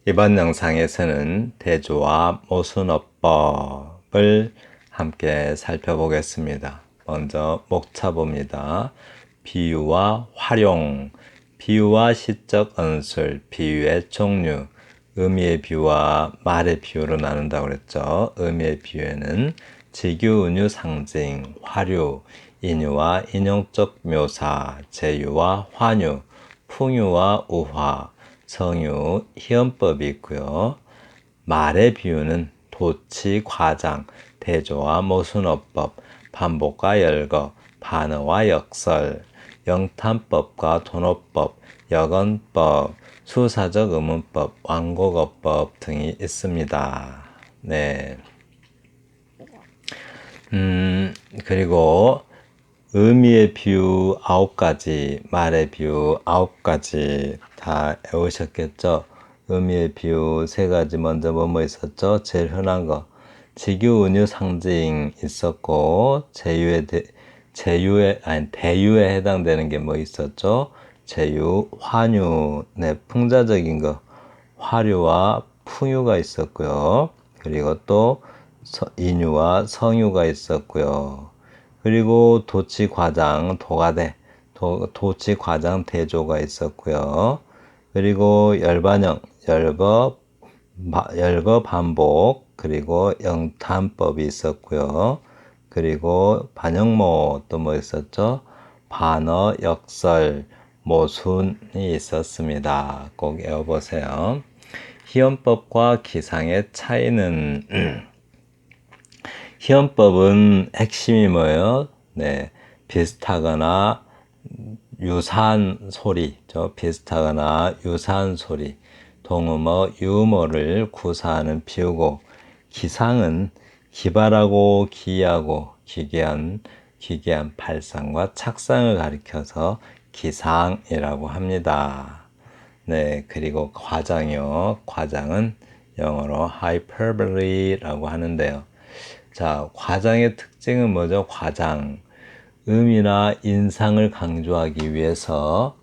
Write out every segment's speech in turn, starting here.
이번 영상에서는 대조와 모순어법을 함께 살펴보겠습니다. 먼저 목차보입니다. 비유와 활용, 비유와 시적 언술, 비유의 종류, 의미의 비유와 말의 비유로 나눈다고 그랬죠. 의미의 비유에는 직유, 은유, 상징, 화류, 인유와 인용적 묘사, 제유와 환유, 풍유와 우화, 성유, 희언법이 있고요. 말의 비유는 도치, 과장, 대조와 모순어법, 반복과 열거, 반어와 역설, 영탄법과 돈어법, 역언법, 수사적 의문법, 완곡어법 등이 있습니다. 네. 그리고 의미의 비유 9가지, 말의 비유 9가지 다 외우셨겠죠? 의미의 비유 3가지 먼저 뭐뭐 있었죠? 제일 흔한 거 직유, 은유, 상징 있었고 대유에 해당되는 게 뭐 있었죠? 제유, 환유, 네, 풍자적인 거 화류와 풍유가 있었고요. 그리고 또 인유와 성유가 있었고요. 그리고 도치, 과장, 도가대, 도치, 과장, 대조가 있었고요. 그리고 열반형, 열거 반복, 그리고 영탄법이 있었고요. 그리고 반영모 또 뭐 있었죠? 반어, 역설, 모순이 있었습니다. 꼭 외워보세요. 희언법과 기상의 차이는 희언법은 핵심이 뭐예요? 네, 비슷하거나 유사한 소리, 비슷하거나 유사한 소리, 동음어, 유음어를 구사하는 비유고, 기상은 기발하고 기이하고 기괴한 발상과 착상을 가리켜서 기상이라고 합니다. 네, 그리고 과장이요. 과장은 영어로 hyperbole라고 하는데요. 자, 과장의 특징은 뭐죠? 과장. 음이나 인상을 강조하기 위해서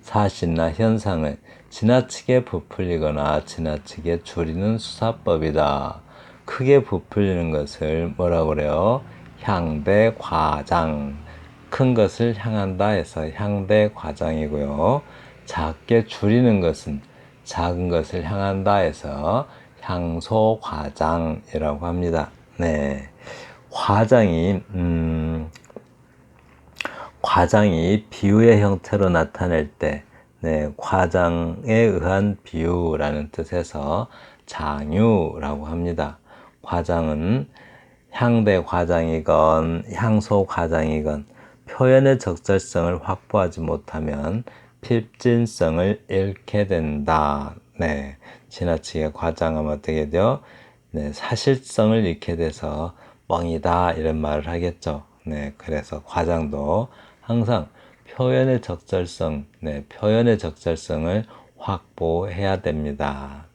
사실이나 현상을 지나치게 부풀리거나 지나치게 줄이는 수사법이다. 크게 부풀리는 것을 뭐라고 그래요? 향대 과장. 큰 것을 향한다 해서 향대 과장이고요. 작게 줄이는 것은 작은 것을 향한다 해서 향소 과장이라고 합니다. 네. 과장이 비유의 형태로 나타낼 때, 네, 과장에 의한 비유라는 뜻에서 장유라고 합니다. 과장은 향대 과장이건 향소 과장이건 표현의 적절성을 확보하지 못하면 필진성을 잃게 된다. 네, 지나치게 과장하면 어떻게 돼요? 네, 사실성을 잃게 돼서 뻥이다 이런 말을 하겠죠. 네, 그래서 과장도 항상 표현의 적절성을 확보해야 됩니다.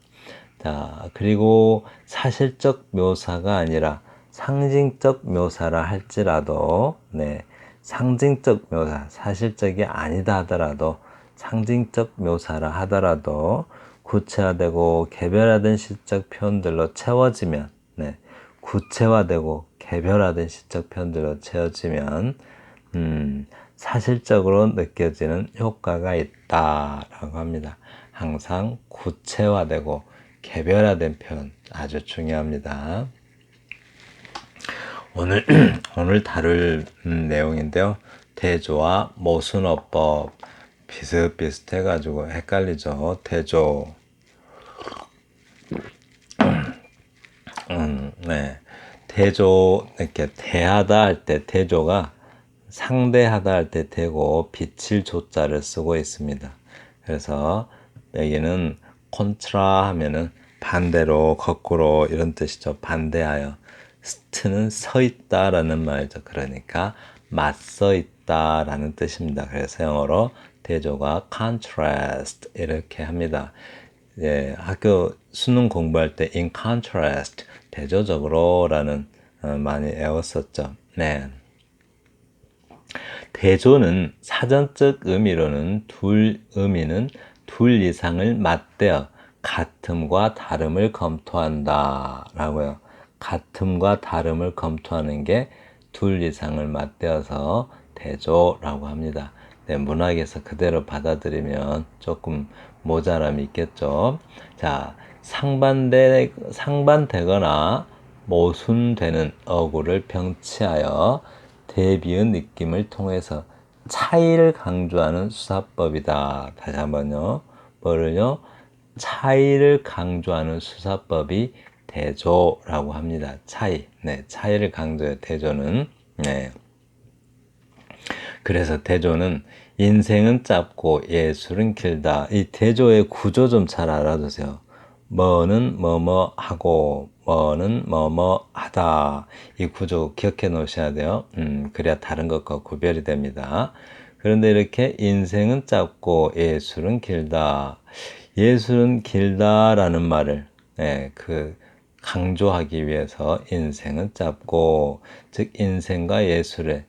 자, 그리고 사실적 묘사가 아니라 상징적 묘사라 할지라도, 네, 상징적 묘사, 사실적이 아니다 하더라도, 상징적 묘사라 하더라도, 구체화되고 개별화된 시적 표현들로 채워지면, 네, 구체화되고 개별화된 시적 표현들로 채워지면, 사실적으로 느껴지는 효과가 있다라고 합니다. 항상 구체화되고 개별화된 표현 아주 중요합니다. 오늘 다룰 내용인데요. 대조와 모순어법 비슷비슷해가지고 헷갈리죠. 대조. 네. 대조, 이렇게 대하다 할 때 대조가 상대하다 할 때 대고 빛을 조자를 쓰고 있습니다. 그래서 여기는 콘트라 하면은 반대로 거꾸로 이런 뜻이죠. 반대하여. 스트는 서 있다라는 말이죠. 그러니까 맞서 있다라는 뜻입니다. 그래서 영어로 대조가 contrast 이렇게 합니다. 예, 학교 수능 공부할 때 in contrast 대조적으로라는 많이 외웠었죠. 네. 대조는 사전적 의미로는 의미는 둘 이상을 맞대어 같음과 다름을 검토한다 라고요. 같음과 다름을 검토하는 게 둘 이상을 맞대어서 대조라고 합니다. 네, 문학에서 그대로 받아들이면 조금 모자람이 있겠죠. 자, 상반되거나 모순되는 어구를 병치하여 대비의 느낌을 통해서 차이를 강조하는 수사법이다. 다시 한번요. 뭐를요? 차이를 강조하는 수사법이 대조라고 합니다. 차이. 네, 차이를 강조해요. 대조는. 네. 그래서 대조는 인생은 짧고 예술은 길다. 이 대조의 구조 좀 잘 알아두세요. 뭐는 뭐뭐 하고 뭐는 뭐뭐 하다. 이 구조 기억해 놓으셔야 돼요. 그래야 다른 것과 구별이 됩니다. 그런데 이렇게 인생은 짧고 예술은 길다. 예술은 길다라는 말을 강조하기 위해서 인생은 짧고, 즉 인생과 예술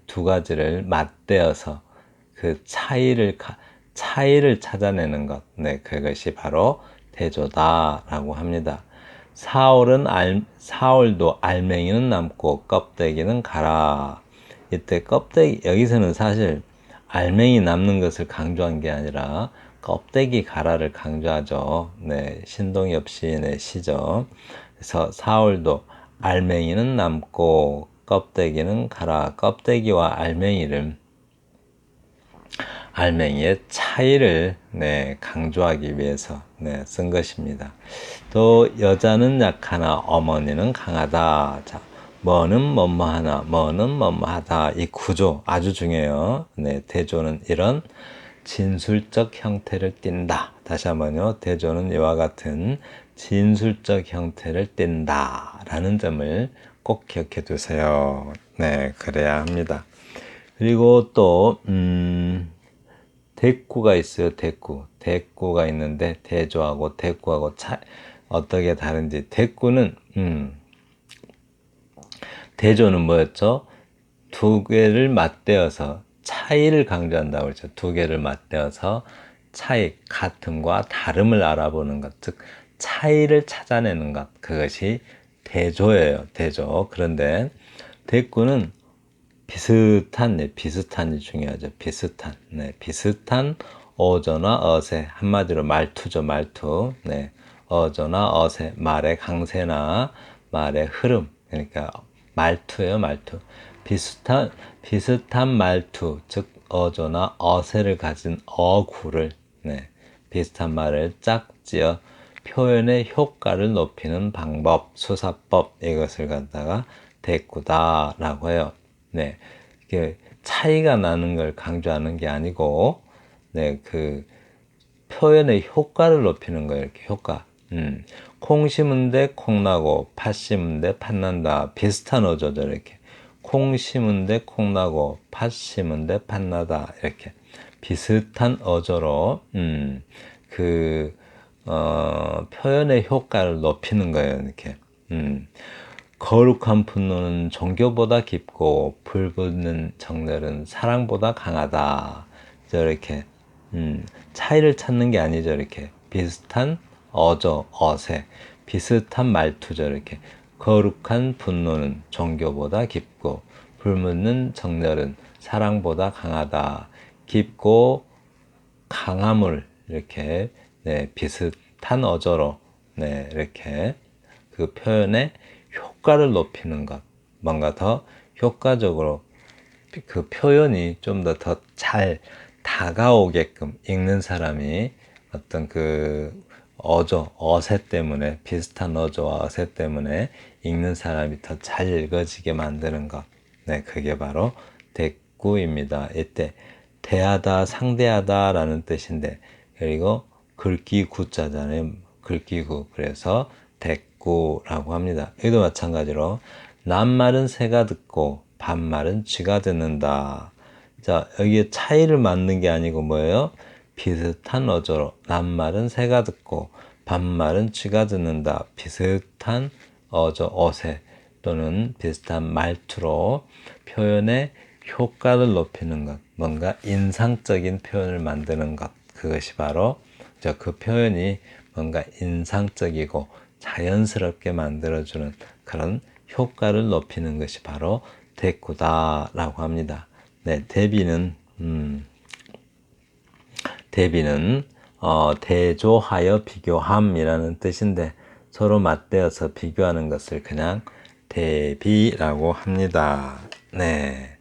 두 가지를 맞대어서 그 차이를 찾아내는 것, 그것이 바로 대조다라고 합니다. 사월도 알맹이는 남고 껍데기는 가라. 이때 여기서는 사실 알맹이 남는 것을 강조한 게 아니라 껍데기 가라를 강조하죠. 네, 신동엽 시인의 시죠. 그래서 사월도 알맹이는 남고 껍데기는 가라. 껍데기와 알맹이의 차이를 강조하기 위해서 쓴 것입니다. 또 여자는 약하나 어머니는 강하다. 자, 뭐는 뭐뭐하나, 뭐는 뭐뭐하다. 이 구조 아주 중요해요. 대조는 이런 진술적 형태를 띈다. 다시 한번요. 대조는 이와 같은 진술적 형태를 띈다. 라는 점을 꼭 기억해 두세요. 네, 그래야 합니다. 그리고 또, 대꾸가 있어요. 대꾸가 있는데, 대조하고 대꾸하고 어떻게 다른지. 대조는 뭐였죠? 두 개를 맞대어서 차이를 강조한다고 그랬죠. 두 개를 맞대어서 같음과 다름을 알아보는 것, 즉 차이를 찾아내는 것, 그것이 대조예요. 대조. 그런데 대꾸는 비슷한이 중요하죠. 비슷한 어조나 어세, 한마디로 말투죠. 말투. 어조나 어세, 말의 강세나 말의 흐름, 그러니까 말투예요. 말투. 비슷한 말투, 즉 어조나 어세를 가진 어구를, 비슷한 말을 짝지어 표현의 효과를 높이는 방법, 수사법, 이것을 갖다가 대꾸다라고 해요. 이게 차이가 나는 걸 강조하는 게 아니고, 그 표현의 효과를 높이는 거예요. 이렇게 효과. 콩 심은데 콩 나고 팥 심은데 팥 난다. 비슷한 어조죠. 이렇게 콩 심은데 콩 나고 팥 심은데 팥 나다. 이렇게 비슷한 어조로 표현의 효과를 높이는 거예요. 이렇게. 거룩한 분노는 종교보다 깊고 불붙는 정열은 사랑보다 강하다. 저렇게 차이를 찾는 게 아니죠. 이렇게 비슷한 어조, 어세, 비슷한 말투죠. 이렇게 거룩한 분노는 종교보다 깊고 불붙는 정열은 사랑보다 강하다. 깊고 강함을 이렇게 비슷한 어조로 이렇게 그 표현의 효과를 높이는 것, 뭔가 더 효과적으로 그 표현이 좀 더 잘 다가오게끔 읽는 사람이 어떤 그 어세 때문에, 비슷한 어조와 어세 때문에 읽는 사람이 더 잘 읽어지게 만드는 것. 그게 바로 대꾸입니다. 이때 대하다, 상대하다 라는 뜻인데, 그리고 글귀 구자잖아요. 글귀 구. 그래서 대꾸라고 합니다. 여기도 마찬가지로 낱말은 새가 듣고 반말은 쥐가 듣는다. 자, 여기에 차이를 맞는 게 아니고 뭐예요? 비슷한 어조로 낱말은 새가 듣고 반말은 쥐가 듣는다. 비슷한 어조, 어세 또는 비슷한 말투로 표현의 효과를 높이는 것, 뭔가 인상적인 표현을 만드는 것, 그것이 바로 그 표현이 뭔가 인상적이고 자연스럽게 만들어주는 그런 효과를 높이는 것이 바로 대꾸다라고 합니다. 네, 대비는 대조하여 비교함이라는 뜻인데 서로 맞대어서 비교하는 것을 그냥 대비라고 합니다. 네.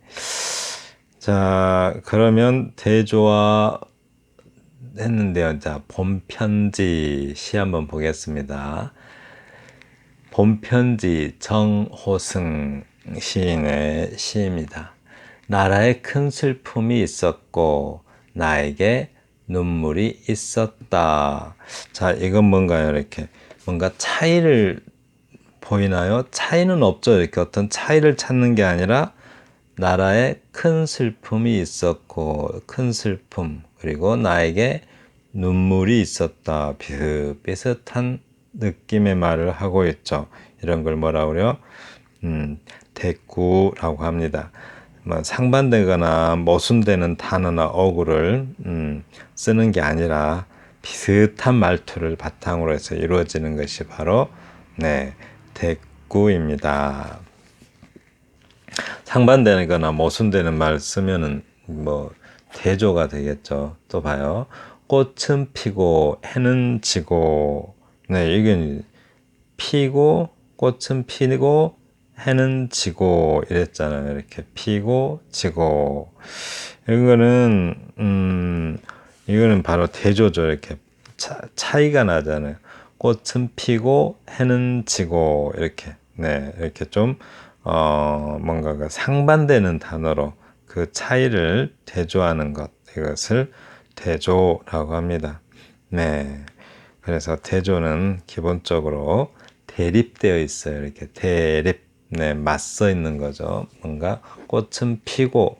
자, 그러면 대조화 했는데요. 자, 봄편지 시 한번 보겠습니다. 봄편지 정호승 시인의 시입니다. 나라에 큰 슬픔이 있었고 나에게 눈물이 있었다. 자, 이건 뭔가요? 이렇게 뭔가 차이를 보이나요? 차이는 없죠. 이렇게 어떤 차이를 찾는 게 아니라 나라에 큰 슬픔이 있었고 큰 슬픔 그리고 나에게 눈물이 있었다. 비슷한 느낌의 말을 하고 있죠. 이런 걸 뭐라고 그래요? 대꾸라고 합니다. 상반되거나 모순되는 단어나 어구를 쓰는 게 아니라 비슷한 말투를 바탕으로 해서 이루어지는 것이 바로 대꾸입니다. 상반되거나 모순되는 말 쓰면은 대조가 되겠죠. 또 봐요. 꽃은 피고 해는 지고. 네, 이게 피고 꽃은 피고 해는 지고 이랬잖아요. 이렇게 피고 지고. 이거는 바로 대조죠. 이렇게 차이가 나잖아요. 꽃은 피고 해는 지고 이렇게. 네, 이렇게 좀 뭔가가 상반되는 단어로 그 차이를 대조하는 것, 이것을 대조라고 합니다. 네. 그래서 대조는 기본적으로 대립되어 있어요. 이렇게 대립, 맞서 있는 거죠. 뭔가 꽃은 피고,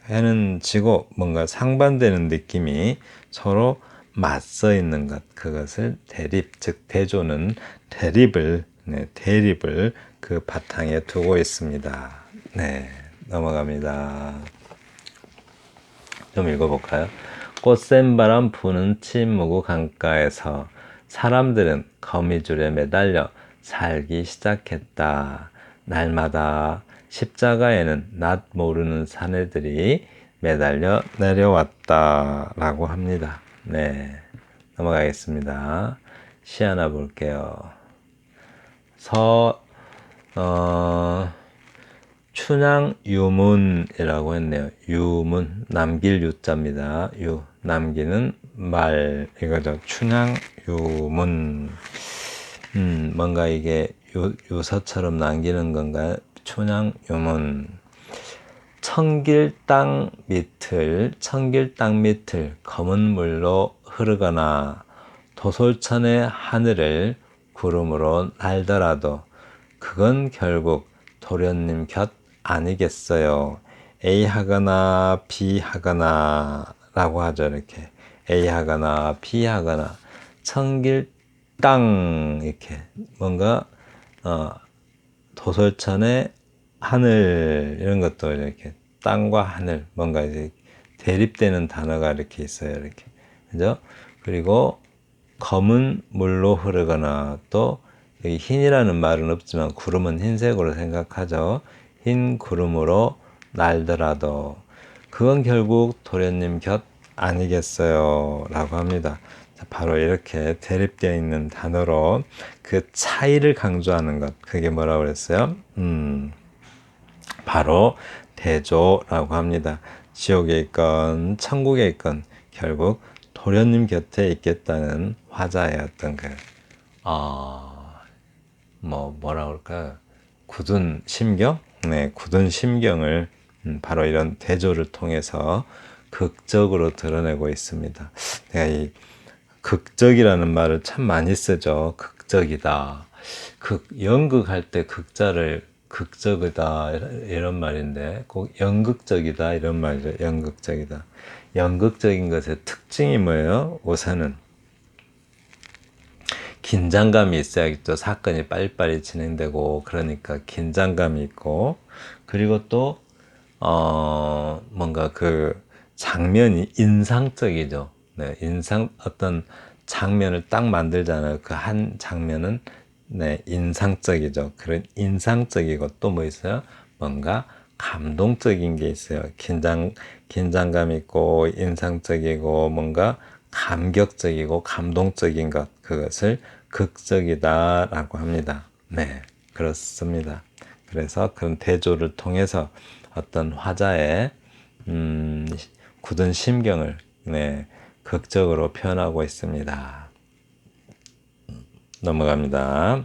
해는 지고, 뭔가 상반되는 느낌이 서로 맞서 있는 것, 그것을 대립, 즉 대조는 대립을 그 바탕에 두고 있습니다. 네, 넘어갑니다. 좀 읽어볼까요? 꽃샘 바람 부는 침무구 강가에서 사람들은 거미줄에 매달려 살기 시작했다. 날마다 십자가에는 낯 모르는 사내들이 매달려 내려왔다. 라고 합니다. 네, 넘어가겠습니다. 시 하나 볼게요. 춘향유문이라고 했네요. 유문, 남길 유자입니다. 남기는 말, 이거죠. 춘향유문. 뭔가 이게 유서처럼 남기는 건가요? 춘향유문. 청길 땅 밑을 검은 물로 흐르거나 도솔천의 하늘을 구름으로 날더라도 그건 결국 도련님 곁 아니겠어요. A 하거나 B 하거나 라고 하죠. 이렇게 A 하거나 B 하거나 청길 땅 이렇게 뭔가 도솔천의 하늘 이런 것도 이렇게 땅과 하늘 뭔가 이제 대립되는 단어가 이렇게 있어요. 이렇게 그죠? 그리고 검은 물로 흐르거나 또 여기 흰이라는 말은 없지만 구름은 흰색으로 생각하죠. 흰 구름으로 날더라도 그건 결국 도련님 곁 아니겠어요 라고 합니다. 바로 이렇게 대립되어 있는 단어로 그 차이를 강조하는 것, 그게 뭐라고 그랬어요? 바로 대조라고 합니다. 지옥에 있건 천국에 있건 결국 도련님 곁에 있겠다는 화자의 어떤 뭐라 그럴까요? 굳은 심경? 네, 굳은 심경을 바로 이런 대조를 통해서 극적으로 드러내고 있습니다. 내가 이 극적이라는 말을 참 많이 쓰죠. 극적이다. 연극할 때 극자를 극적이다 이런 말인데 꼭 연극적이다 이런 말이죠. 연극적이다. 연극적인 것의 특징이 뭐예요? 우선은 긴장감이 있어야겠죠. 사건이 빨리빨리 진행되고 그러니까 긴장감이 있고 그리고 또 뭔가 그 장면이 인상적이죠. 네, 어떤 장면을 딱 만들잖아요. 그 한 장면은 네, 인상적이죠. 그런 인상적이고 또 뭐 있어요? 뭔가 감동적인 게 있어요. 긴장감 있고 인상적이고 뭔가 감격적이고 감동적인 것, 그것을 극적이다라고 합니다. 네, 그렇습니다. 그래서 그런 대조를 통해서 어떤 화자의 음, 굳은 심경을 네, 극적으로 표현하고 있습니다. 넘어갑니다.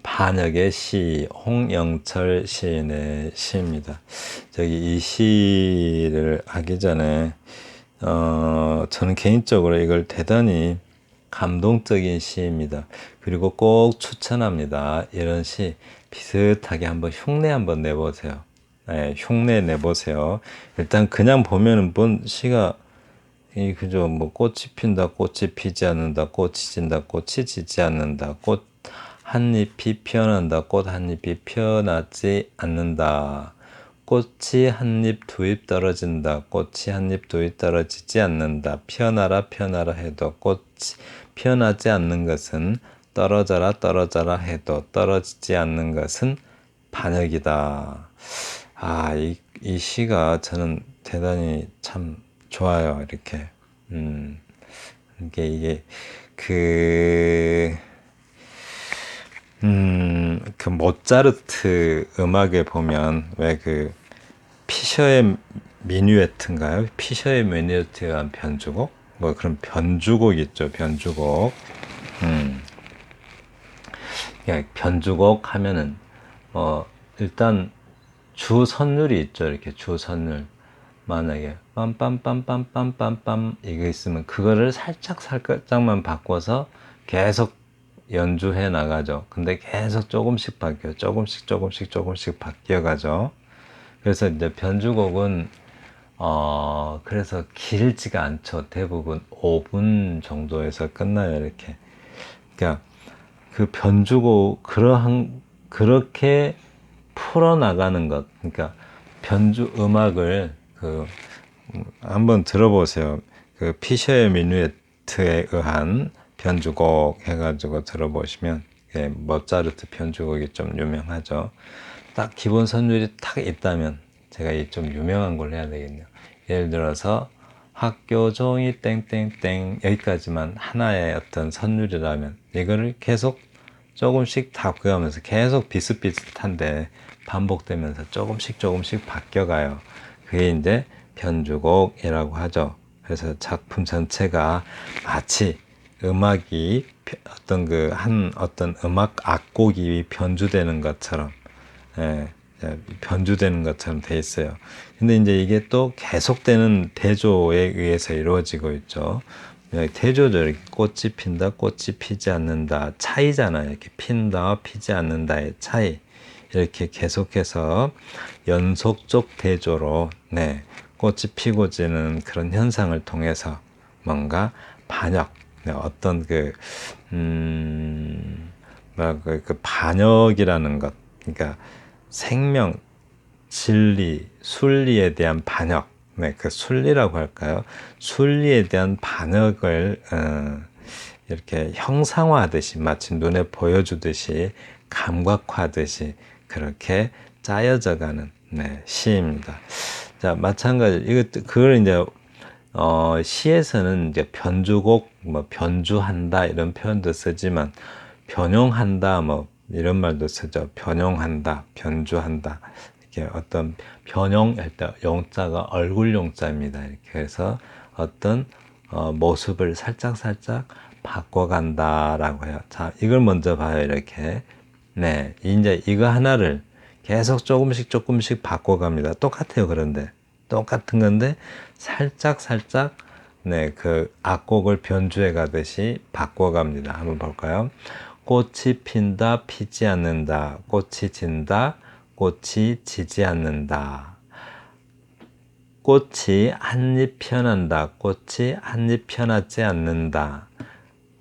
반역의 시, 홍영철 시인의 시입니다. 저기 이 시를 하기 전에 저는 개인적으로 이걸 대단히 감동적인 시입니다. 그리고 꼭 추천합니다. 이런 시 비슷하게 한번 흉내 한번 내보세요. 네, 흉내 내보세요. 일단 그냥 보면은 뭔 시가 이 그저 뭐 꽃이 핀다, 꽃이 피지 않는다, 꽃이 진다, 꽃이 지지 않는다, 꽃 한 잎이 피어난다, 꽃 한 잎이 피어나지 않는다, 꽃이 한 잎, 두 잎 떨어진다, 꽃이 한 잎, 두 잎 떨어지지 않는다, 피어나라 피어나라 해도 꽃이 피어나지 않는 것은 떨어져라 떨어져라 해도 떨어지지 않는 것은 반역이다. 아, 이 시가 저는 대단히 참 좋아요. 이렇게. 이게, 그, 그 모차르트 음악에 보면 왜 그 피셔의 미뉴에트인가요? 피셔의 미뉴에트에 한 변주곡? 뭐 그런 변주곡 있죠. 변주곡. 그러니까 변주곡 하면은 일단 주 선율이 있죠. 이렇게 주 선율. 만약에 빰빰빰빰빰빰빰 이거 있으면 그거를 살짝만 바꿔서 계속 연주해 나가죠. 근데 계속 조금씩 바뀌어, 조금씩 바뀌어가죠. 그래서 이제 변주곡은 그래서 길지가 않죠. 대부분 5분 정도에서 끝나요. 이렇게. 그러니까 그 변주곡 그렇게 풀어나가는 것. 그러니까 변주 음악을 한번 들어보세요. 그 피셔의 미누에트에 의한 변주곡 해가지고 들어보시면 모차르트 변주곡이 좀 유명하죠. 딱 기본 선율이 딱 있다면 제가 이 좀 유명한 걸 해야 되겠네요. 예를 들어서 학교 종이 땡땡땡 여기까지만 하나의 어떤 선율이라면 이거를 계속 조금씩 바뀌어가면서 계속 비슷비슷한데 반복되면서 조금씩 바뀌어가요. 그게 이제 변주곡이라고 하죠. 그래서 작품 전체가 마치 음악이 어떤 음악 악곡이 변주되는 것처럼 예, 변주되는 것처럼 돼 있어요. 근데 이제 이게 또 계속되는 대조에 의해서 이루어지고 있죠. 대조죠. 이렇게 꽃이 핀다, 꽃이 피지 않는다. 차이잖아요. 이렇게 핀다, 피지 않는다의 차이. 이렇게 계속해서 연속적 대조로, 네, 꽃이 피고 지는 그런 현상을 통해서 뭔가 반역, 네, 어떤 그 반역이라는 것, 그러니까 생명, 진리, 순리에 대한 반역, 네, 그 순리라고 할까요? 순리에 대한 반역을 이렇게 형상화하듯이 마치 눈에 보여주듯이 감각화하듯이 그렇게 짜여져가는 네, 시입니다. 자, 마찬가지 그걸 이제 시에서는 이제 변주곡, 뭐 변주한다 이런 표현도 쓰지만 변용한다 뭐 이런 말도 쓰죠. 변용한다, 변주한다. 이렇게 어떤 변용할 때 용자가 얼굴 용자입니다. 이렇게 해서 어떤 모습을 살짝 바꿔간다라고 해요. 자, 이걸 먼저 봐요. 이렇게. 네, 이제 이거 하나를 계속 조금씩 바꿔갑니다. 똑같아요. 그런데 똑같은 건데 살짝 네, 그 악곡을 변주해 가듯이 바꿔갑니다. 한번 볼까요? 꽃이 핀다, 피지 않는다. 꽃이 진다, 꽃이 지지 않는다. 꽃이 한입 피어난다. 꽃이 한입 피어나지 않는다.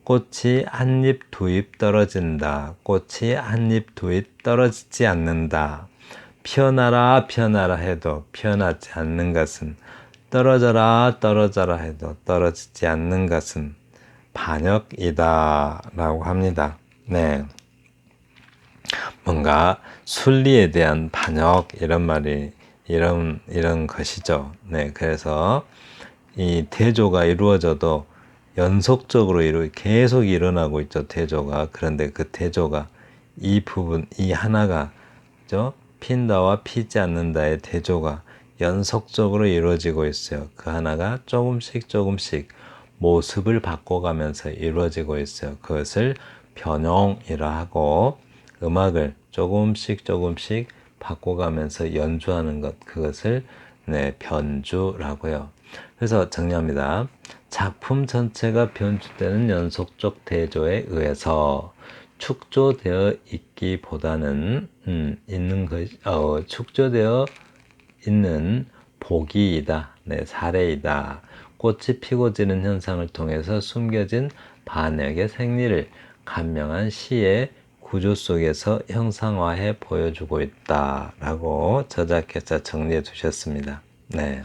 꽃이 한 잎, 두 잎 떨어진다. 꽃이 한 잎, 두 잎 떨어지지 않는다. 피어나라 피어나라 해도 피어나지 않는 것은, 떨어져라 떨어져라 해도 떨어지지 않는 것은 반역이다 라고 합니다. 네. 뭔가 순리에 대한 반역, 이런 말이 이런 것이죠. 네. 그래서 이 대조가 이루어져도 연속적으로 계속 일어나고 있죠. 대조가. 그런데 그 대조가 이 부분, 이 하나가 핀다와 피지 않는다의 대조가 연속적으로 이루어지고 있어요. 그 하나가 조금씩 조금씩 모습을 바꿔가면서 이루어지고 있어요. 그것을 변형이라 하고, 음악을 조금씩 조금씩 바꿔가면서 연주하는 것, 그것을 변주라고 해요. 그래서 정리합니다. 작품 전체가 변주되는 연속적 대조에 의해서 축조되어 있기보다는 축조되어 있는 보기이다. 사례이다. 꽃이 피고 지는 현상을 통해서 숨겨진 반역의 생리를 간명한 시의 구조 속에서 형상화해 보여주고 있다 라고 저자께서 정리해 두셨습니다. 네.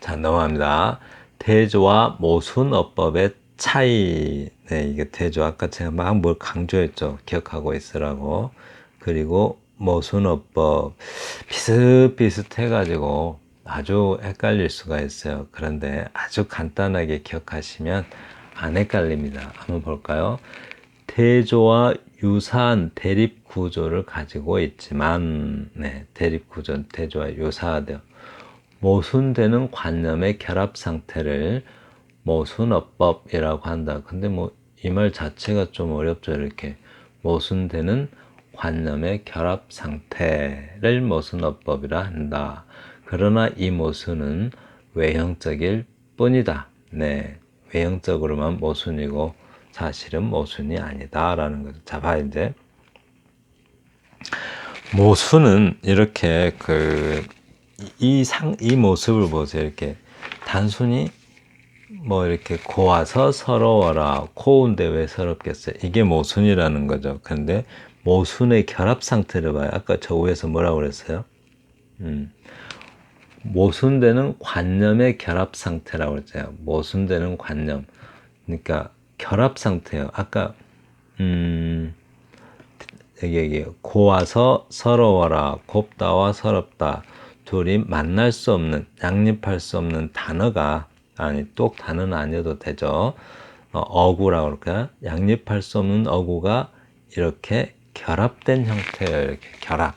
자, 넘어갑니다. 대조와 모순어법의 차이. 네, 이게 대조, 아까 제가 막 뭘 강조했죠. 기억하고 있으라고. 그리고 모순어법, 비슷비슷해가지고 아주 헷갈릴 수가 있어요. 그런데 아주 간단하게 기억하시면 안 헷갈립니다. 한번 볼까요? 대조와 유사한 대립 구조를 가지고 있지만, 대립 구조, 대조와 유사하대요. 모순되는 관념의 결합 상태를 모순어법이라고 한다. 근데 이 말 자체가 좀 어렵죠. 이렇게 모순되는 관념의 결합 상태를 모순어법이라 한다. 그러나 이 모순은 외형적일 뿐이다. 외형적으로만 모순이고 사실은 모순이 아니다라는 거죠. 자, 봐 이제 모순은 이렇게 이 모습을 보세요. 이렇게 단순히 이렇게 고와서 서러워라. 고운데 왜 서럽겠어요? 이게 모순이라는 거죠. 근데 모순의 결합 상태를 봐요. 아까 저 위에서 뭐라고 그랬어요? 모순되는 관념의 결합 상태라고 그랬잖아요. 모순되는 관념. 그러니까 결합 상태예요. 아까 여기 고와서 서러워라. 곱다와 서럽다. 둘이 만날 수 없는, 양립할 수 없는 단어가, 꼭 단어는 아니어도 되죠. 어구라고 그럴까요? 양립할 수 없는 어구가 이렇게 결합된 형태예요. 이렇게 결합.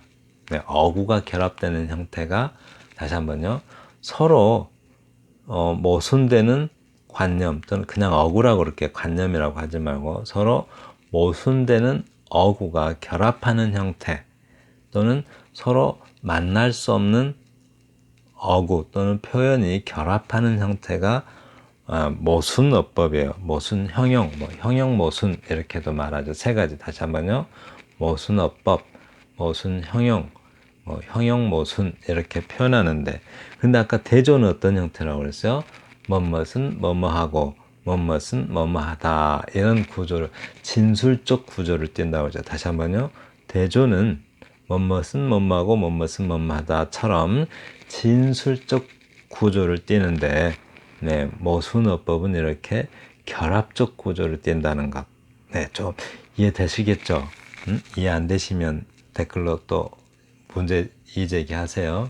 어구가 결합되는 형태가, 다시 한번요. 서로 모순되는 관념, 또는 그냥 어구라고 그렇게 관념이라고 하지 말고, 서로 모순되는 어구가 결합하는 형태, 또는 서로 만날 수 없는 어구 또는 표현이 결합하는 형태가 모순어법이에요. 모순 형용, 형용 모순 이렇게도 말하죠. 세 가지. 다시 한번요. 모순어법, 모순 형용, 형용 모순 이렇게 표현하는데, 근데 아까 대조는 어떤 형태라고 그랬어요? 뭐뭇은 뭐뭐하고 뭐뭇은 뭐뭐하다, 이런 구조를, 진술적 구조를 띈다고 하죠. 다시 한번요. 대조는 뭐뭇은 뭐뭐하고 뭐뭇은 뭐뭐하다처럼 진술적 구조를 띄는데, 모순어법은 이렇게 결합적 구조를 띈다는 것. 좀 이해되시겠죠? 이해 안 되시면 댓글로 또 문제 제기하세요.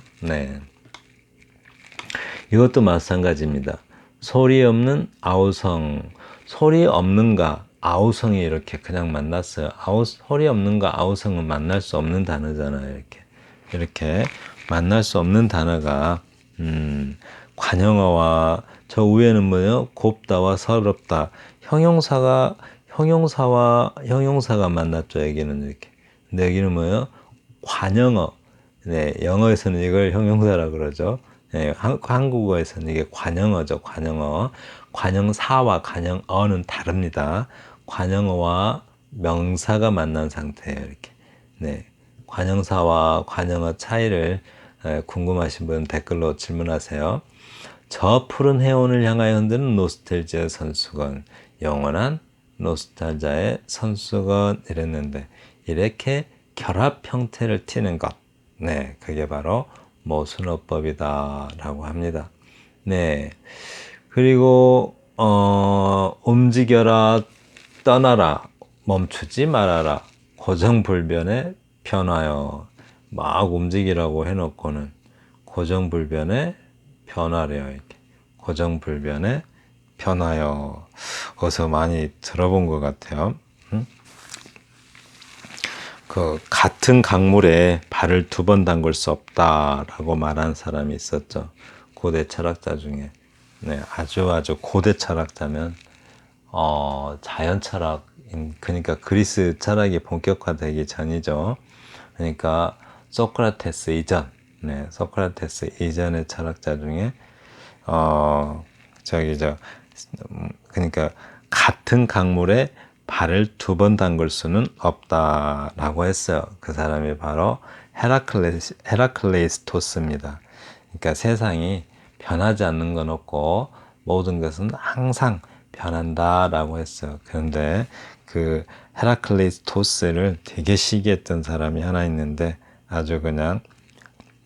이것도 마찬가지입니다. 소리 없는 아우성. 소리 없는가 아우성이 이렇게 그냥 만났어요. 소리 없는가 아우성은 만날 수 없는 단어잖아요. 이렇게 만날 수 없는 단어가 관형어와 저 위에는 뭐예요? 곱다와 서럽다. 형용사와 형용사가 만났죠. 여기는 이렇게. 근데 여기는 뭐예요? 관형어. 영어에서는 이걸 형용사라고 그러죠. 한국어에서는 이게 관형어죠. 관형어. 관형사와 관형어는 다릅니다. 관형어와 명사가 만난 상태예요. 이렇게. 관형사와 관형어 차이를 궁금하신 분 댓글로 질문하세요. 저 푸른 해운을 향하여 흔드는 노스텔지아 선수건, 영원한 노스탈자의 선수건 이랬는데, 이렇게 결합 형태를 띠는 것. 네, 그게 바로 모순어법이다라고 합니다. 네. 그리고 움직여라, 떠나라, 멈추지 말아라, 고정불변의 변화요. 막 움직이라고 해놓고는 고정불변의 변화래요. 이렇게. 고정불변의 변화요. 어디서 많이 들어본 것 같아요. 그 같은 강물에 발을 두 번 담글 수 없다라고 말한 사람이 있었죠. 고대 철학자 중에. 네, 아주 고대 철학자면 자연 철학, 그러니까 그리스 철학이 본격화되기 전이죠. 그러니까 소크라테스 이전, 네, 소크라테스 이전의 철학자 중에 어 저기 저 그러니까 같은 강물에 발을 두 번 담글 수는 없다라고 했어요. 그 사람이 바로 헤라클레이스토스입니다. 그러니까 세상이 변하지 않는 건 없고 모든 것은 항상 변한다라고 했어요. 그런데 그 헤라클레이스토스를 되게 시기했던 사람이 하나 있는데 아주 그냥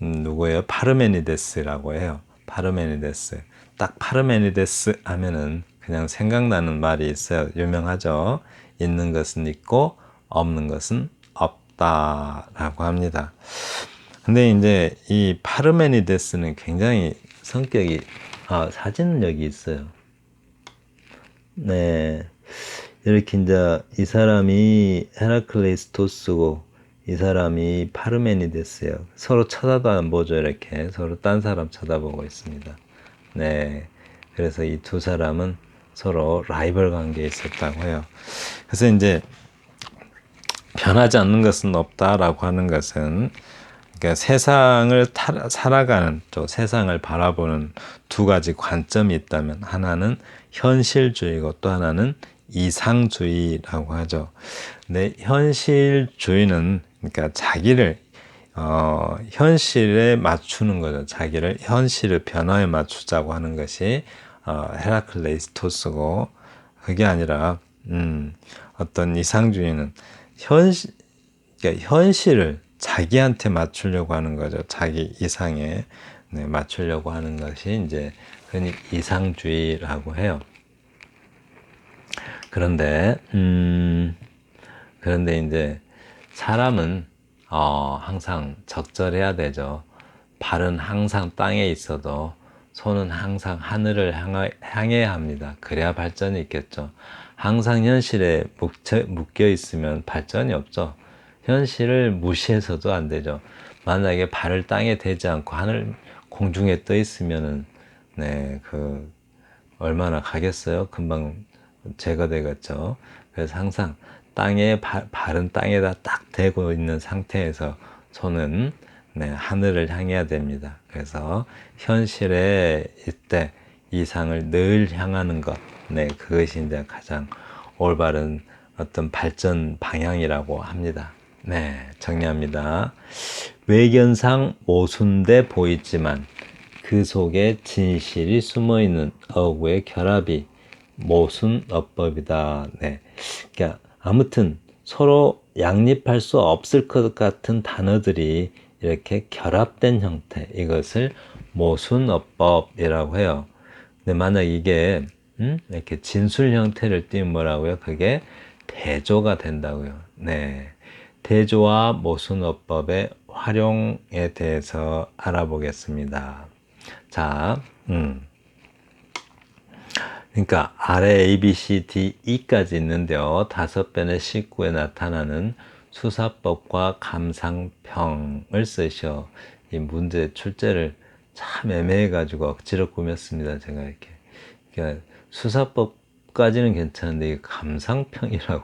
누구예요? 파르메니데스라고 해요. 파르메니데스. 딱 파르메니데스 하면은 그냥 생각나는 말이 있어요. 유명하죠. 있는 것은 있고 없는 것은 없다라고 합니다. 근데 이제 이 파르메니데스는 굉장히 성격이 사진은 여기 있어요. 네. 이렇게 이제 이 사람이 헤라클레이스토스고 이 사람이 파르메니데스예요. 서로 쳐다도 안 보죠. 이렇게 서로 딴 사람 쳐다보고 있습니다. 네. 그래서 이 두 사람은 서로 라이벌 관계에 있었다고 해요. 그래서 이제 변하지 않는 것은 없다라고 하는 것은 그러니까 세상을 살아가는 또 세상을 바라보는 두 가지 관점이 있다면 하나는 현실주의고 또 하나는 이상주의라고 하죠. 근데 현실주의는 그러니까 자기를 현실에 맞추는 거죠. 자기를 현실의 변화에 맞추자고 하는 것이 헤라클레이스토스고 그게 아니라 어떤 이상주의는 그러니까 현실을 자기한테 맞추려고 하는 거죠. 자기 이상에 맞추려고 하는 것이 이제 흔히 이상주의라고 해요. 그런데 이제 사람은 항상 적절해야 되죠. 발은 항상 땅에 있어도 손은 항상 하늘을 향해야 합니다. 그래야 발전이 있겠죠. 항상 현실에 묶여 있으면 발전이 없죠. 현실을 무시해서도 안 되죠. 만약에 발을 땅에 대지 않고 하늘 공중에 떠 있으면은 얼마나 가겠어요? 금방 제거되겠죠. 그래서 항상 발은 땅에다 딱 대고 있는 상태에서 손은 하늘을 향해야 됩니다. 그래서 현실에 이때 이상을 늘 향하는 것, 그것이 이제 가장 올바른 어떤 발전 방향이라고 합니다. 정리합니다. 외견상 모순돼 보이지만 그 속에 진실이 숨어있는 어구의 결합이 모순어법이다. 그러니까 아무튼 서로 양립할 수 없을 것 같은 단어들이 이렇게 결합된 형태, 이것을 모순어법이라고 해요. 근데 만약 이게 이렇게 진술 형태를 띠면 뭐라고요? 그게 대조가 된다고요. 대조와 모순어법의 활용에 대해서 알아보겠습니다. 자, 그러니까 아래 A, B, C, D, E까지 있는데요. 5변의 식구에 나타나는 수사법과 감상평을 쓰셔. 이 문제 출제를 참 애매해가지고 억지로 꾸몄습니다. 제가 이렇게. 그러니까 수사법까지는 괜찮은데 이 감상평이라고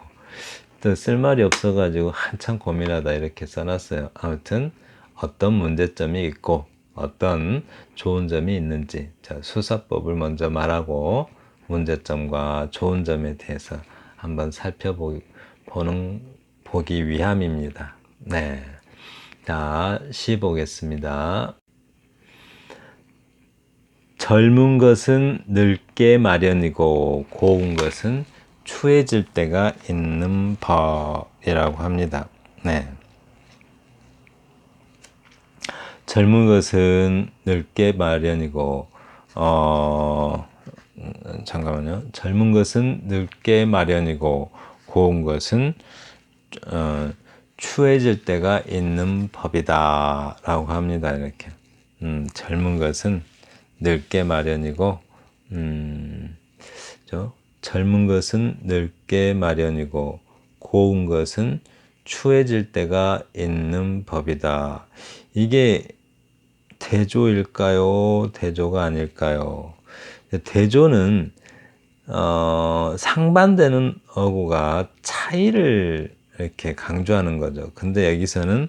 또 쓸말이 없어가지고 한참 고민하다 이렇게 써놨어요. 아무튼 어떤 문제점이 있고 어떤 좋은 점이 있는지, 자, 수사법을 먼저 말하고 문제점과 좋은 점에 대해서 한번 보기 위함입니다. 자, 시 보겠습니다. 젊은 것은 늙게 마련이고 고운 것은 추해질 때가 있는 법이라고 합니다. 젊은 것은 늙게 마련이고, 잠깐만요. 젊은 것은 늙게 마련이고, 고운 것은 추해질 때가 있는 법이다. 라고 합니다. 이렇게. 젊은 것은 늙게 마련이고, 젊은 것은 늙게 마련이고, 고운 것은 추해질 때가 있는 법이다. 이게 대조일까요? 대조가 아닐까요? 대조는 상반되는 어구가 차이를 이렇게 강조하는 거죠. 근데 여기서는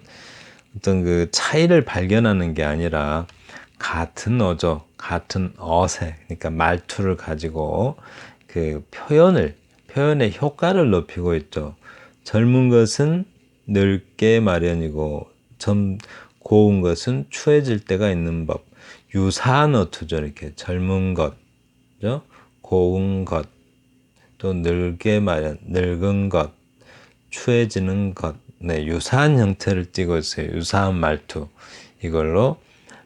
어떤 그 차이를 발견하는 게 아니라 같은 어조, 같은 어세, 그러니까 말투를 가지고 그 표현의 효과를 높이고 있죠. 젊은 것은 늙게 마련이고, 고운 것은 추해질 때가 있는 법. 유사한 어투죠. 이렇게 젊은 것, 그죠? 고운 것, 또 늙게 마련, 늙은 것, 추해지는 것. 네, 유사한 형태를 띠고 있어요. 유사한 말투. 이걸로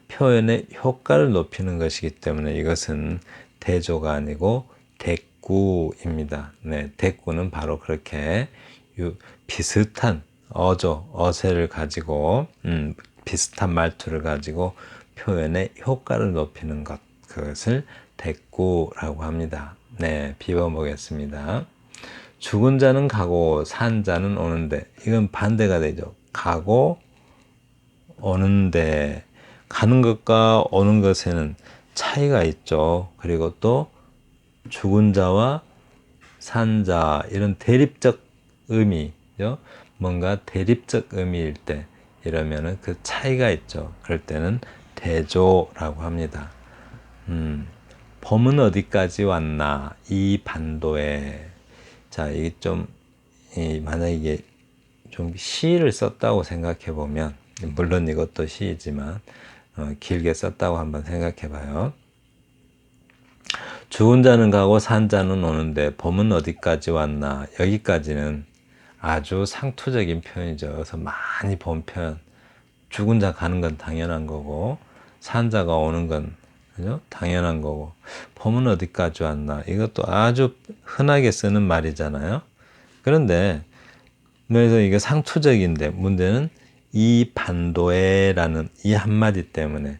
표현의 효과를 높이는 것이기 때문에 이것은 대조가 아니고 대꾸입니다. 네, 대꾸는 바로 그렇게 비슷한 어조, 어세를 가지고 비슷한 말투를 가지고 표현의 효과를 높이는 것, 그것을 대꾸라고 합니다. 네, 비워보겠습니다. 죽은 자는 가고 산 자는 오는데, 이건 반대가 되죠. 가고 오는데, 가는 것과 오는 것에는 차이가 있죠. 그리고 또 죽은 자와 산 자, 이런 대립적 의미죠. 뭔가 대립적 의미일 때 이러면은 그 차이가 있죠. 그럴 때는 대조라고 합니다. 범은 어디까지 왔나 이 반도에. 자, 이게 좀 만약 이게 좀 시를 썼다고 생각해 보면, 물론 이것도 시이지만 길게 썼다고 한번 생각해 봐요. 죽은 자는 가고 산 자는 오는데 범은 어디까지 왔나. 여기까지는 아주 상투적인 표현이죠. 그래서 많이 본 표현. 죽은 자 가는 건 당연한 거고, 산 자가 오는 건 그죠? 당연한 거고, 범은 어디까지 왔나. 이것도 아주 흔하게 쓰는 말이잖아요. 그런데 그래서 이게 상투적인데, 문제는 이 반도에라는 이 한마디 때문에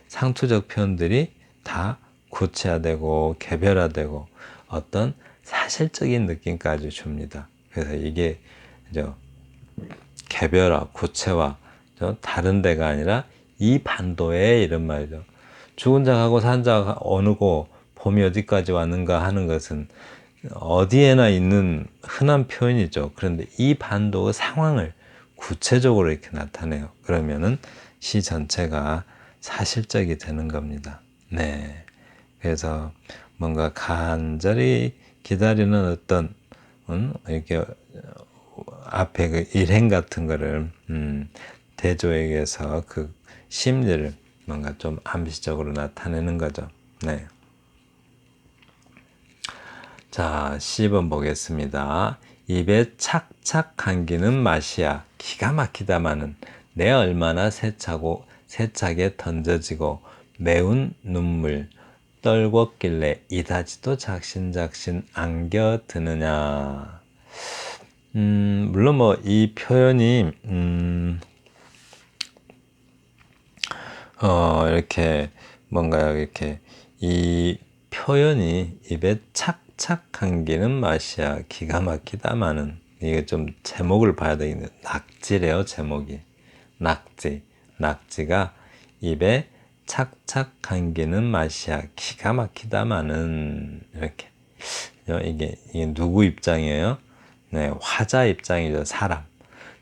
상투적 표현들이 다 구체화되고 개별화되고 어떤 사실적인 느낌까지 줍니다. 그래서 이게 개별화, 구체화, 다른 데가 아니라 이 반도에, 이런 말이죠. 죽은 자하고 산 자가 어느고 봄이 어디까지 왔는가 하는 것은 어디에나 있는 흔한 표현이죠. 그런데 이 반도의 상황을 구체적으로 이렇게 나타내요. 그러면은 시 전체가 사실적이 되는 겁니다. 네. 그래서 뭔가 간절히 기다리는 어떤 이렇게 앞에 그 일행 같은 거를 대조에게서 그 심리를 뭔가 좀 암시적으로 나타내는 거죠. 네. 자, 10번 보겠습니다. 입에 착착 감기는 맛이야. 기가 막히다마는 내 얼마나 세차게 던져지고 매운 눈물 떨궜길래 이다지도 작신작신 안겨드느냐. 물론 뭐 이 표현이 이렇게 뭔가 이렇게 이 표현이 입에 착착 감기는 맛이야. 기가 막히다마는, 이게 좀 제목을 봐야 되겠네. 낙지래요, 제목이. 낙지가 입에 착착 감기는 맛이야. 기가 막히다마는, 이렇게. 이게 누구 입장이에요? 네, 화자 입장이죠. 사람.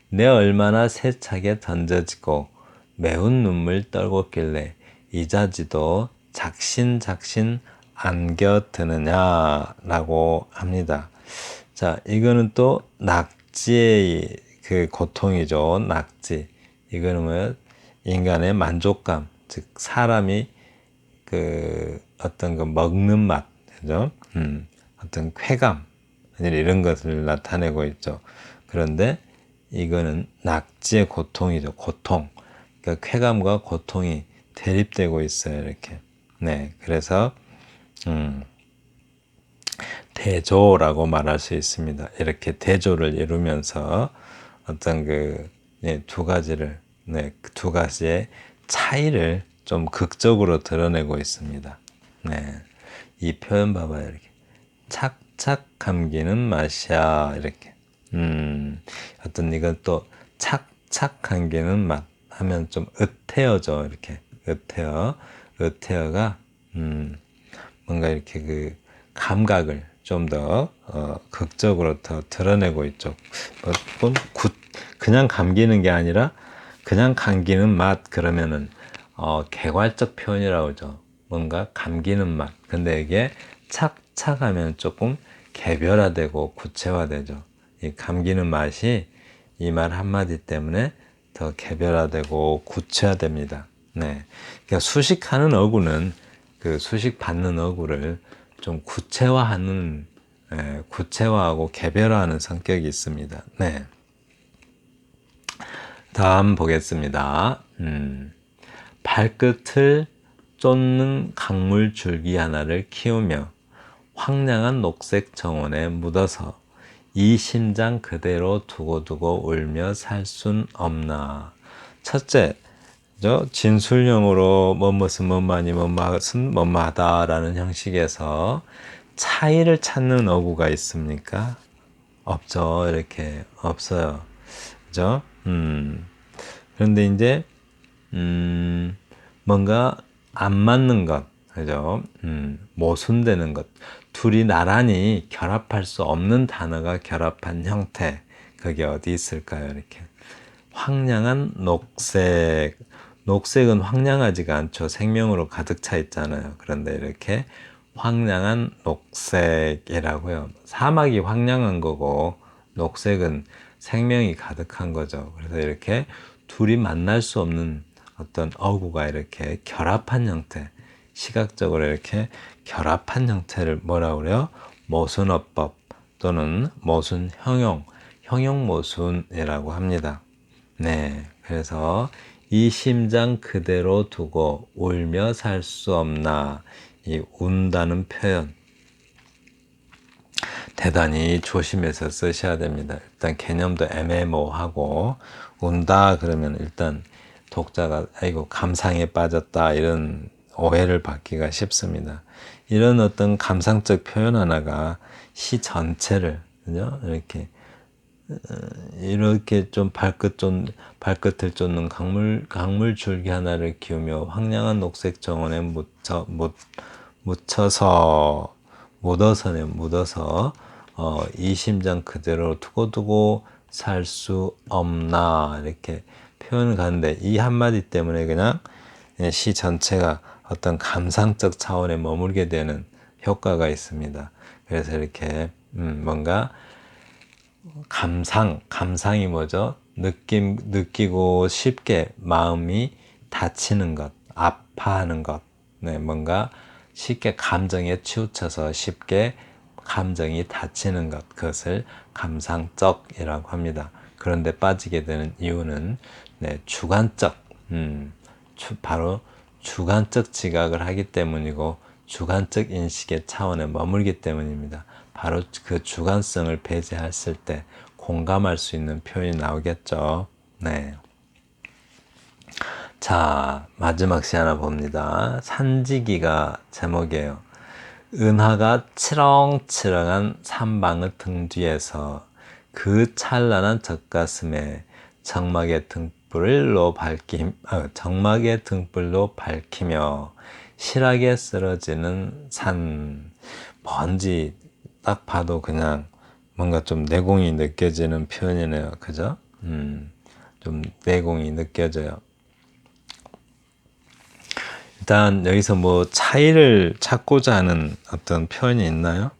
내 얼마나 세차게 던져지고 매운 눈물 떨궜길래 이자지도 작신작신 안겨드느냐라고 합니다. 자, 이거는 또 낙지의 그 고통이죠. 낙지. 이거는 뭐예요? 인간의 만족감, 즉 사람이 그 어떤 그 먹는 맛, 그죠? 어떤 쾌감, 이런 것을 나타내고 있죠. 그런데 이거는 낙지의 고통이죠. 고통. 그러니까 쾌감과 고통이 대립되고 있어요. 이렇게. 네, 그래서 대조라고 말할 수 있습니다. 이렇게 대조를 이루면서 어떤 두 가지를, 두 가지의 차이를 좀 극적으로 드러내고 있습니다. 네, 이 표현 봐봐요. 이렇게 착착 감기는 맛이야. 이렇게. 어떤 이건 또 착착 감기는 맛 하면 좀 으태어져. 이렇게 으태어가 뭔가 이렇게 감각을 좀 더 극적으로 더 드러내고 있죠. 그냥 감기는 게 아니라 그냥 감기는 맛 그러면은 개괄적 표현이라고 하죠. 뭔가 감기는 맛. 근데 이게 착착하면 조금 개별화되고 구체화되죠. 이 감기는 맛이 이 말 한마디 때문에 더 개별화되고 구체화됩니다. 네. 그러니까 수식하는 어구는 수식 받는 어구를 좀 구체화하고 개별화하는 성격이 있습니다. 네. 다음 보겠습니다. 발끝을 쫓는 강물 줄기 하나를 키우며 황량한 녹색 정원에 묻어서 이 심장 그대로 두고두고 울며 살 순 없나. 첫째, 진술형으로 뭐뭇은 뭐마니 뭐뭇은 뭐마다라는 형식에서 차이를 찾는 어구가 있습니까? 없죠. 이렇게 없어요. 그죠? 그런데 이제 뭔가 안 맞는 것, 그죠? 모순되는 것, 둘이 나란히 결합할 수 없는 단어가 결합한 형태, 그게 어디 있을까요? 이렇게 황량한 녹색, 녹색은 황량하지가 않죠. 생명으로 가득 차 있잖아요. 그런데 이렇게 황량한 녹색이라고요. 사막이 황량한 거고 녹색은 생명이 가득한 거죠. 그래서 이렇게 둘이 만날 수 없는 어떤 어구가 이렇게 결합한 형태, 시각적으로 이렇게 결합한 형태를 뭐라 그래요? 모순어법 또는 모순 형용 모순이라고 합니다. 네, 그래서 이 심장 그대로 두고 울며 살 수 없나. 이 운다는 표현 대단히 조심해서 쓰셔야 됩니다. 일단 개념도 애매모호하고 운다 그러면 일단 독자가 아이고 감상에 빠졌다 이런 오해를 받기가 쉽습니다. 이런 어떤 감상적 표현 하나가 시 전체를 그죠? 이렇게 좀 발끝을 쫓는 강물 줄기 하나를 키우며 황량한 녹색 정원에 묻어서 이 심장 그대로 두고두고 살 수 없나 이렇게 표현을 가는데 이 한마디 때문에 그냥 시 전체가 어떤 감상적 차원에 머물게 되는 효과가 있습니다. 그래서 이렇게 뭔가 감상이 뭐죠? 느끼고 쉽게 마음이 다치는 것, 아파하는 것, 네, 뭔가 쉽게 감정에 치우쳐서 쉽게 감정이 다치는 것, 그것을 감상적이라고 합니다. 그런데 빠지게 되는 이유는 주관적, 바로 주관적 지각을 하기 때문이고 주관적 인식의 차원에 머물기 때문입니다. 바로 그 주관성을 배제했을 때 공감할 수 있는 표현이 나오겠죠. 네. 자, 마지막 시 하나 봅니다. 산지기가 제목이에요. 은하가 치렁치렁한 산방의 등 뒤에서 그 찬란한 젖가슴에 정막의 등불로 밝히며 실하게 쓰러지는 산. 뭔지 딱 봐도 그냥 뭔가 좀 내공이 느껴지는 표현이네요. 그죠? 좀 내공이 느껴져요. 일단 여기서 뭐 차이를 찾고자 하는 어떤 표현이 있나요?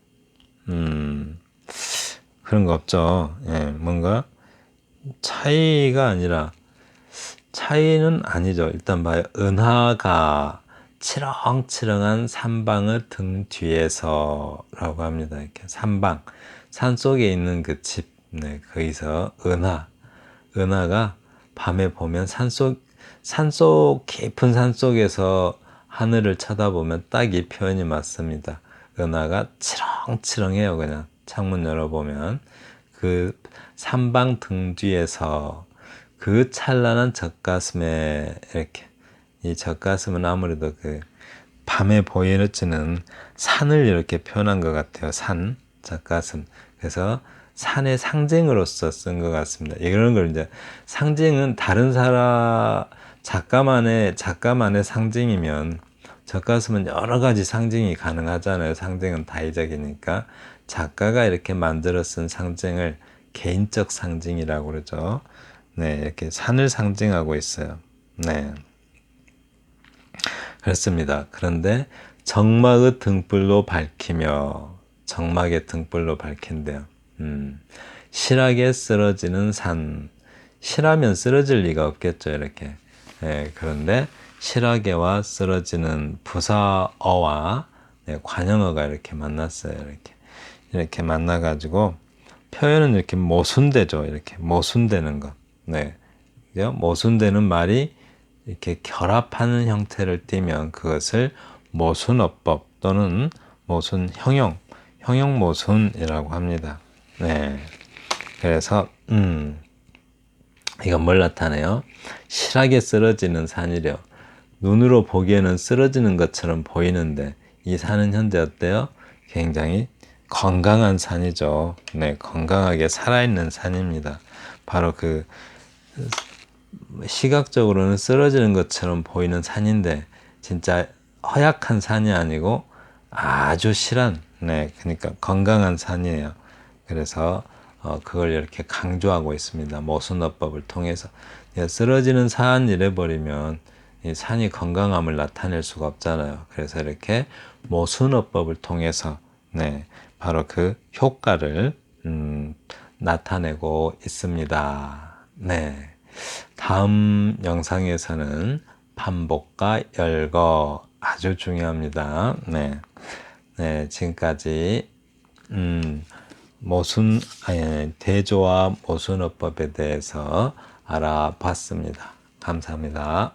그런 거 없죠. 예, 뭔가 차이는 아니죠. 일단 봐요. 은하가 치렁치렁한 산방의 등 뒤에서라고 합니다. 이렇게 산방, 산 속에 있는 그 집, 거기서 은하가 밤에 보면 산속 깊은 산속에서 하늘을 쳐다보면 딱 이 표현이 맞습니다. 은하가 치렁치렁해요. 그냥 창문 열어보면 그 산방 등 뒤에서 그 찬란한 젖가슴에 이렇게 이 젖가슴은 아무래도 그 밤에 보여지는 산을 이렇게 표현한 것 같아요. 산, 젖가슴. 그래서 산의 상징으로서 쓴 것 같습니다. 이런 걸 이제 상징은 다른 사람 작가만의 상징이면 젖가슴은 여러 가지 상징이 가능하잖아요. 상징은 다의적이니까 작가가 이렇게 만들어 쓴 상징을 개인적 상징이라고 그러죠. 네, 이렇게 산을 상징하고 있어요. 네. 그렇습니다. 그런데 정막의 등불로 밝히며 정막의 등불로 밝힌대요. 실하게 쓰러지는 산. 실하면 쓰러질 리가 없겠죠, 이렇게. 예, 그런데 실하게와 쓰러지는 부사어와 관형어가 이렇게 만났어요. 이렇게 만나가지고 표현은 이렇게 모순되죠. 이렇게 모순되는 것. 네, 모순되는 말이 이렇게 결합하는 형태를 띠면 그것을 모순어법 또는 모순 형용 모순이라고 합니다. 네. 그래서 이건 뭘 나타내요? 실하게 쓰러지는 산이려. 눈으로 보기에는 쓰러지는 것처럼 보이는데 이 산은 현재 어때요? 굉장히 건강한 산이죠. 네, 건강하게 살아있는 산입니다. 바로 그 시각적으로는 쓰러지는 것처럼 보이는 산인데 진짜 허약한 산이 아니고 아주 실한, 네, 그러니까 건강한 산이에요. 그래서 그걸 이렇게 강조하고 있습니다. 모순어법을 통해서. 쓰러지는 산 이래 버리면 이 산이 건강함을 나타낼 수가 없잖아요. 그래서 이렇게 모순어법을 통해서 네, 바로 그 효과를 나타내고 있습니다. 네. 다음 영상에서는 반복과 열거 아주 중요합니다. 네. 네, 지금까지 대조와 모순어법에 대해서 알아봤습니다. 감사합니다.